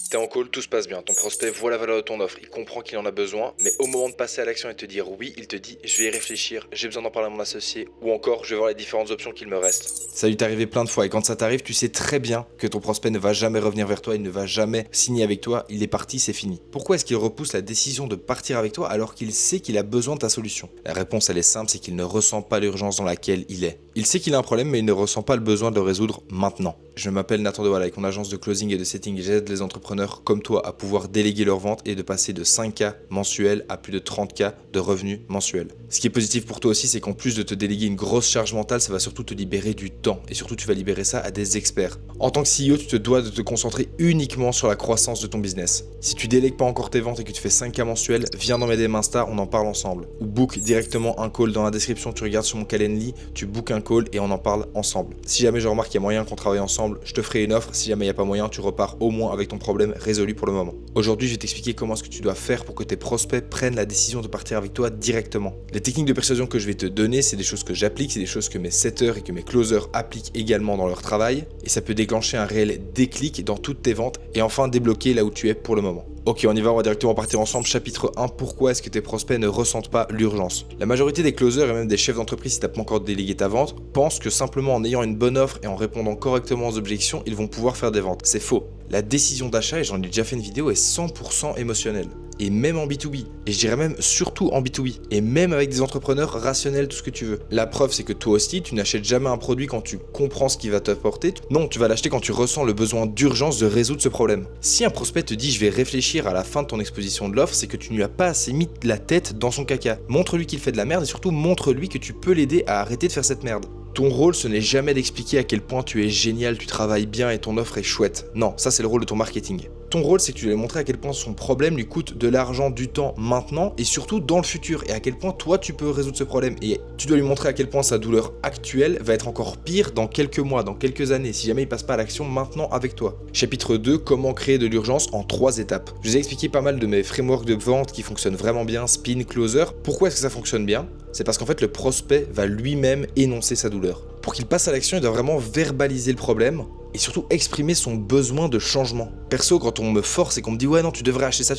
T'es en call, tout se passe bien, ton prospect voit la valeur de ton offre, il comprend qu'il en a besoin, mais au moment de passer à l'action et de te dire oui, il te dit je vais y réfléchir, j'ai besoin d'en parler à mon associé, ou encore je vais voir les différentes options qu'il me reste. Ça lui t'est arrivé plein de fois et quand ça t'arrive, tu sais très bien que ton prospect ne va jamais revenir vers toi, il ne va jamais signer avec toi, il est parti, c'est fini. Pourquoi est-ce qu'il repousse la décision de partir avec toi alors qu'il sait qu'il a besoin de ta solution? La réponse elle est simple, c'est qu'il ne ressent pas l'urgence dans laquelle il est. Il sait qu'il a un problème mais il ne ressent pas le besoin de le résoudre maintenant. Je m'appelle Nathan Dewal, avec mon agence de closing et de setting, j'aide les entrepreneurs comme toi à pouvoir déléguer leurs ventes et de passer de 5K mensuels à plus de 30K de revenus mensuels. Ce qui est positif pour toi aussi, c'est qu'en plus de te déléguer une grosse charge mentale, ça va surtout te libérer du temps et surtout tu vas libérer ça à des experts. En tant que CEO, tu te dois de te concentrer uniquement sur la croissance de ton business. Si tu délègues pas encore tes ventes et que tu fais 5K mensuels, viens dans mes DM Insta, on en parle ensemble. Ou book directement un call dans la description, tu regardes sur mon Calendly, tu book un call et on en parle ensemble. Si jamais je remarque qu'il y a moyen qu'on travaille ensemble, je te ferai une offre. Si jamais il n'y a pas moyen, tu repars au moins avec ton problème résolu pour le moment. Aujourd'hui, je vais t'expliquer comment est-ce que tu dois faire pour que tes prospects prennent la décision de partir avec toi directement. Les techniques de persuasion que je vais te donner, c'est des choses que j'applique, c'est des choses que mes setters et que mes closers appliquent également dans leur travail. Et ça peut déclencher un réel déclic dans toutes tes ventes et enfin débloquer là où tu es pour le moment. Ok, on y va directement partir ensemble. Chapitre 1, pourquoi est-ce que tes prospects ne ressentent pas l'urgence? La majorité des closers et même des chefs d'entreprise, si tu n'as pas encore délégué ta vente, pensent que simplement en ayant une bonne offre et en répondant correctement aux objections, ils vont pouvoir faire des ventes. C'est faux. La décision d'achat, et j'en ai déjà fait une vidéo, est 100% émotionnelle. Et même en B2B, et je dirais même surtout en B2B, et même avec des entrepreneurs rationnels, tout ce que tu veux. La preuve, c'est que toi aussi, tu n'achètes jamais un produit quand tu comprends ce qu'il va t'apporter. Non, tu vas l'acheter quand tu ressens le besoin d'urgence de résoudre ce problème. Si un prospect te dit je vais réfléchir à la fin de ton exposition de l'offre, c'est que tu ne lui as pas assez mis la tête dans son caca. Montre-lui qu'il fait de la merde et surtout montre-lui que tu peux l'aider à arrêter de faire cette merde. Ton rôle, ce n'est jamais d'expliquer à quel point tu es génial, tu travailles bien et ton offre est chouette. Non, ça c'est le rôle de ton marketing. Ton rôle, c'est que tu dois lui montrer à quel point son problème lui coûte de l'argent, du temps maintenant et surtout dans le futur et à quel point toi tu peux résoudre ce problème. Et tu dois lui montrer à quel point sa douleur actuelle va être encore pire dans quelques mois, dans quelques années, si jamais il passe pas à l'action maintenant avec toi. Chapitre 2, comment créer de l'urgence en 3 étapes. Je vous ai expliqué pas mal de mes frameworks de vente qui fonctionnent vraiment bien, spin, closer. Pourquoi est-ce que ça fonctionne bien? C'est parce qu'en fait le prospect va lui-même énoncer sa douleur. Pour qu'il passe à l'action, il doit vraiment verbaliser le problème et surtout exprimer son besoin de changement. Perso, quand on me force et qu'on me dit ouais non tu devrais acheter ça,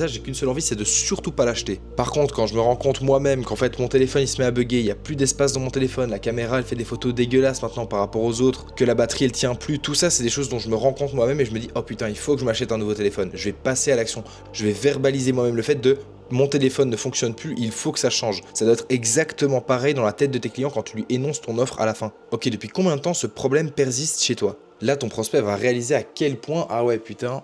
j'ai qu'une seule envie, c'est de surtout pas l'acheter. Par contre, quand je me rends compte moi-même qu'en fait mon téléphone il se met à bugger, il y a plus d'espace dans mon téléphone, la caméra elle fait des photos dégueulasses maintenant par rapport aux autres, que la batterie elle tient plus, tout ça c'est des choses dont je me rends compte moi-même et je me dis oh putain il faut que je m'achète un nouveau téléphone. Je vais passer à l'action, je vais verbaliser moi-même le fait de mon téléphone ne fonctionne plus, il faut que ça change. Ça doit être exactement pareil dans la tête de tes clients quand tu lui énonces ton offre à la fin. Ok, depuis combien de temps ce problème persiste chez toi? Là, ton prospect va réaliser à quel point, ah ouais putain,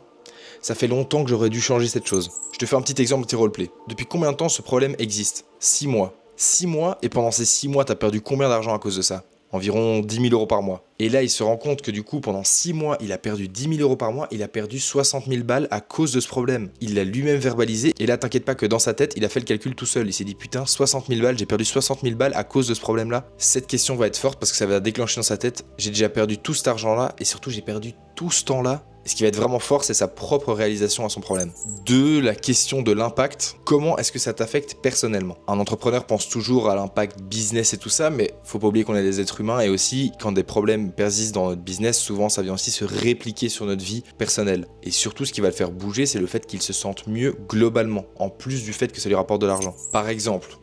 ça fait longtemps que j'aurais dû changer cette chose. Je te fais un petit exemple, un petit roleplay. Depuis combien de temps ce problème existe? 6 mois. 6 mois, et pendant ces 6 mois, t'as perdu combien d'argent à cause de ça? Environ 10 000 € par mois. Et là, il se rend compte que du coup, pendant 6 mois, il a perdu 10 000 € par mois, il a perdu 60 000 balles à cause de ce problème. Il l'a lui-même verbalisé, et là, t'inquiète pas que dans sa tête, il a fait le calcul tout seul. Il s'est dit, putain, 60 000 balles, j'ai perdu 60 000 balles à cause de ce problème-là. Cette question va être forte parce que ça va déclencher dans sa tête, j'ai déjà perdu tout cet argent-là, et surtout, j'ai perdu tout ce temps-là. Et ce qui va être vraiment fort, c'est sa propre réalisation à son problème. 2, la question de l'impact. Comment est-ce que ça t'affecte personnellement? Un entrepreneur pense toujours à l'impact business et tout ça, mais faut pas oublier qu'on est des êtres humains et aussi, quand des problèmes persistent dans notre business, souvent ça vient aussi se répliquer sur notre vie personnelle. Et surtout, ce qui va le faire bouger, c'est le fait qu'il se sente mieux globalement, en plus du fait que ça lui rapporte de l'argent. Par exemple,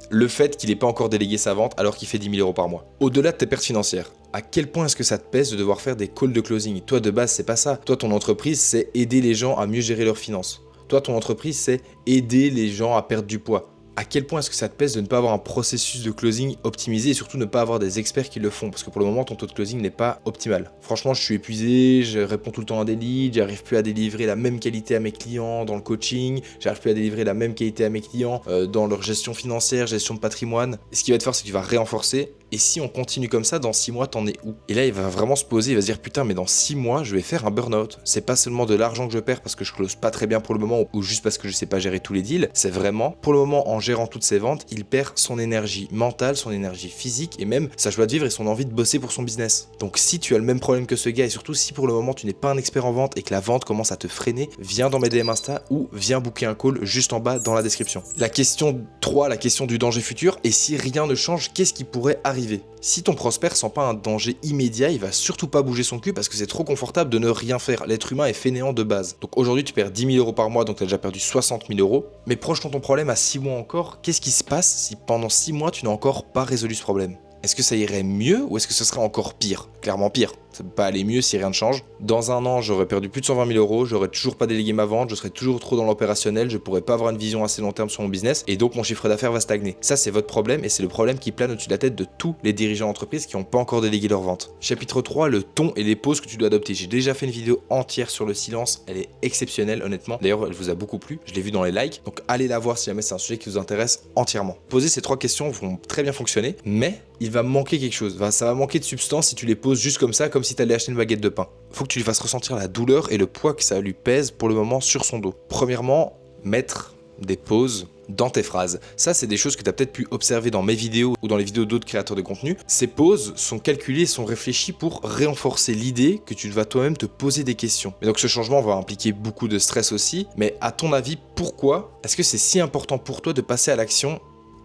le fait qu'il n'ait pas encore délégué sa vente alors qu'il fait 10 000 € par mois. Au-delà de tes pertes financières, à quel point est-ce que ça te pèse de devoir faire des calls de closing? Toi, de base, c'est pas ça. Toi, ton entreprise, c'est aider les gens à mieux gérer leurs finances. Toi, ton entreprise, c'est aider les gens à perdre du poids. À quel point est-ce que ça te pèse de ne pas avoir un processus de closing optimisé et surtout ne pas avoir des experts qui le font? Parce que pour le moment, ton taux de closing n'est pas optimal. Franchement, je suis épuisé, je réponds tout le temps à des leads, j'arrive plus à délivrer la même qualité à mes clients dans le coaching, j'arrive plus à délivrer la même qualité à mes clients dans leur gestion financière, gestion de patrimoine. Et ce qui va être fort, c'est que tu vas renforcer. Et si on continue comme ça, dans 6 mois, t'en es où? Et là, il va vraiment se poser, il va se dire putain, mais dans 6 mois, je vais faire un burn-out. C'est pas seulement de l'argent que je perds parce que je close pas très bien pour le moment ou juste parce que je sais pas gérer tous les deals. C'est vraiment, pour le moment, en gérant toutes ses ventes, il perd son énergie mentale, son énergie physique et même sa joie de vivre et son envie de bosser pour son business. Donc si tu as le même problème que ce gars et surtout si pour le moment tu n'es pas un expert en vente et que la vente commence à te freiner, viens dans mes DM Insta ou viens booker un call juste en bas dans la description. La question 3, la question du danger futur. Et si rien ne change, qu'est-ce qui pourrait arriver arriver. Si ton prospect ressent pas un danger immédiat, il va surtout pas bouger son cul parce que c'est trop confortable de ne rien faire. L'être humain est fainéant de base. Donc aujourd'hui tu perds 10 000 € par mois, donc tu as déjà perdu 60 000 €. Mais projetons ton problème à 6 mois encore, qu'est-ce qui se passe si pendant 6 mois tu n'as encore pas résolu ce problème? Est-ce que ça irait mieux ou est-ce que ce serait encore pire? Clairement pire. Ça peut pas aller mieux si rien ne change. Dans un an, j'aurais perdu plus de 120 000 €, j'aurais toujours pas délégué ma vente, je serais toujours trop dans l'opérationnel, je pourrais pas avoir une vision assez long terme sur mon business et donc mon chiffre d'affaires va stagner. Ça, c'est votre problème et c'est le problème qui plane au-dessus de la tête de tous les dirigeants d'entreprise qui n'ont pas encore délégué leur vente. Chapitre 3, le ton et les pauses que tu dois adopter. J'ai déjà fait une vidéo entière sur le silence, elle est exceptionnelle honnêtement. D'ailleurs, elle vous a beaucoup plu, je l'ai vu dans les likes, donc allez la voir si jamais c'est un sujet qui vous intéresse entièrement. Poser ces 3 questions vont très bien fonctionner, mais il va manquer quelque chose. Ça va manquer de substance si tu les poses juste comme ça, comme si tu allais acheter une baguette de pain. Faut que tu lui fasses ressentir la douleur et le poids que ça lui pèse pour le moment sur son dos. Premièrement, mettre des pauses dans tes phrases. Ça, c'est des choses que tu as peut-être pu observer dans mes vidéos ou dans les vidéos d'autres créateurs de contenu. Ces pauses sont calculées, sont réfléchies pour renforcer l'idée que tu vas toi-même te poser des questions. Et donc ce changement va impliquer beaucoup de stress aussi. Mais à ton avis, pourquoi est-ce que c'est si important pour toi de passer à l'action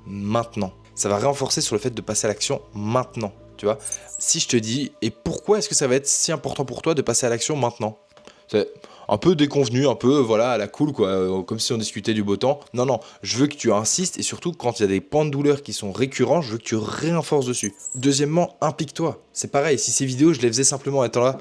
maintenant? Ça va renforcer sur le fait de passer à l'action maintenant, tu vois. Si je te dis, et pourquoi est-ce que ça va être si important pour toi de passer à l'action maintenant? C'est un peu déconvenu, un peu, voilà, à la cool, quoi, comme si on discutait du beau temps. Non, non, je veux que tu insistes et surtout, quand il y a des points de douleur qui sont récurrents, je veux que tu renforces dessus. Deuxièmement, implique-toi. C'est pareil, si ces vidéos, je les faisais simplement étant là.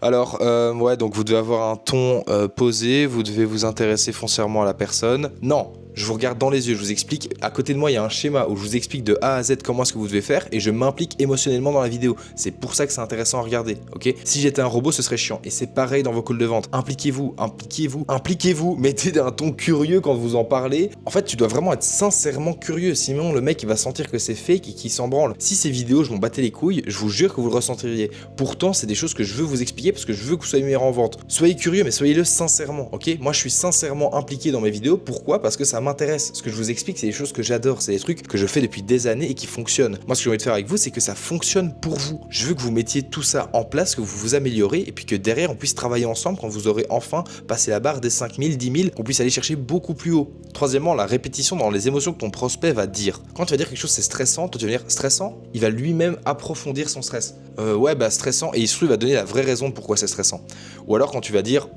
Alors, ouais, donc vous devez avoir un ton posé, vous devez vous intéresser foncièrement à la personne. Non. Je vous regarde dans les yeux, je vous explique, à côté de moi il y a un schéma où je vous explique de A à Z comment est-ce que vous devez faire et je m'implique émotionnellement dans la vidéo. C'est pour ça que c'est intéressant à regarder, ok? Si j'étais un robot ce serait chiant et c'est pareil dans vos calls de vente. Impliquez-vous, impliquez-vous, impliquez-vous, mettez un ton curieux quand vous en parlez. En fait tu dois vraiment être sincèrement curieux, sinon le mec il va sentir que c'est fake et qu'il s'en branle. Si ces vidéos je m'en battais les couilles, je vous jure que vous le ressentiriez. Pourtant c'est des choses que je veux vous expliquer parce que je veux que vous soyez meilleur en vente. Soyez curieux mais soyez-le sincèrement, ok? Moi je suis sincèrement impliqué dans mes vidéos, pourquoi? Parce que ça m'intéresse. Ce que je vous explique, c'est des choses que j'adore, c'est des trucs que je fais depuis des années et qui fonctionnent. Moi, ce que j'ai envie de faire avec vous, c'est que ça fonctionne pour vous. Je veux que vous mettiez tout ça en place, que vous vous améliorez et puis que derrière, on puisse travailler ensemble quand vous aurez enfin passé la barre des 5 000, 10 000, qu'on puisse aller chercher beaucoup plus haut. Troisièmement, la répétition dans les émotions que ton prospect va dire. Quand tu vas dire quelque chose, c'est stressant, toi tu vas dire stressant, il va lui-même approfondir son stress. Ouais, bah stressant, et il se trouve, il va donner la vraie raison de pourquoi c'est stressant. Ou alors quand tu vas dire,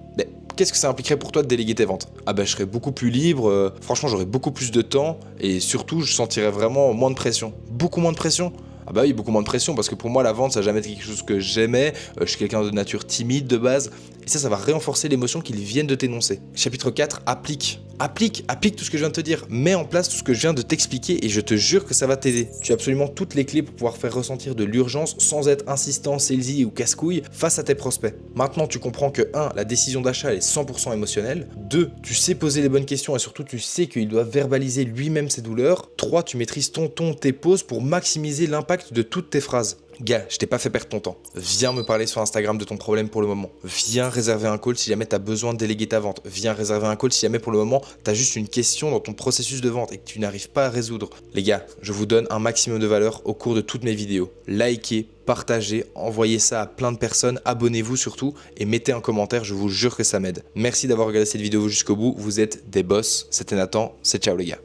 qu'est-ce que ça impliquerait pour toi de déléguer tes ventes? Ah bah je serais beaucoup plus libre, franchement j'aurais beaucoup plus de temps et surtout je sentirais vraiment moins de pression. Beaucoup moins de pression? Ah bah oui, beaucoup moins de pression parce que pour moi la vente ça n'a jamais été quelque chose que j'aimais, je suis quelqu'un de nature timide de base et ça va renforcer l'émotion qu'ils viennent de t'énoncer. Chapitre 4, applique. Applique tout ce que je viens de te dire, mets en place tout ce que je viens de t'expliquer et je te jure que ça va t'aider. Tu as absolument toutes les clés pour pouvoir faire ressentir de l'urgence sans être insistant, salesy ou casse-couille face à tes prospects. Maintenant tu comprends que 1, la décision d'achat elle est 100% émotionnelle, 2, tu sais poser les bonnes questions et surtout tu sais qu'il doit verbaliser lui-même ses douleurs, 3, tu maîtrises ton ton, tes pauses pour maximiser l'impact de toutes tes phrases. Gars, je t'ai pas fait perdre ton temps. Viens me parler sur Instagram de ton problème pour le moment. Viens réserver un call si jamais tu as besoin de déléguer ta vente. Viens réserver un call si jamais pour le moment tu as juste une question dans ton processus de vente et que tu n'arrives pas à résoudre. Les gars, je vous donne un maximum de valeur au cours de toutes mes vidéos. Likez, partagez, envoyez ça à plein de personnes, abonnez-vous surtout et mettez un commentaire, je vous jure que ça m'aide. Merci d'avoir regardé cette vidéo jusqu'au bout, vous êtes des boss. C'était Nathan, c'est ciao les gars.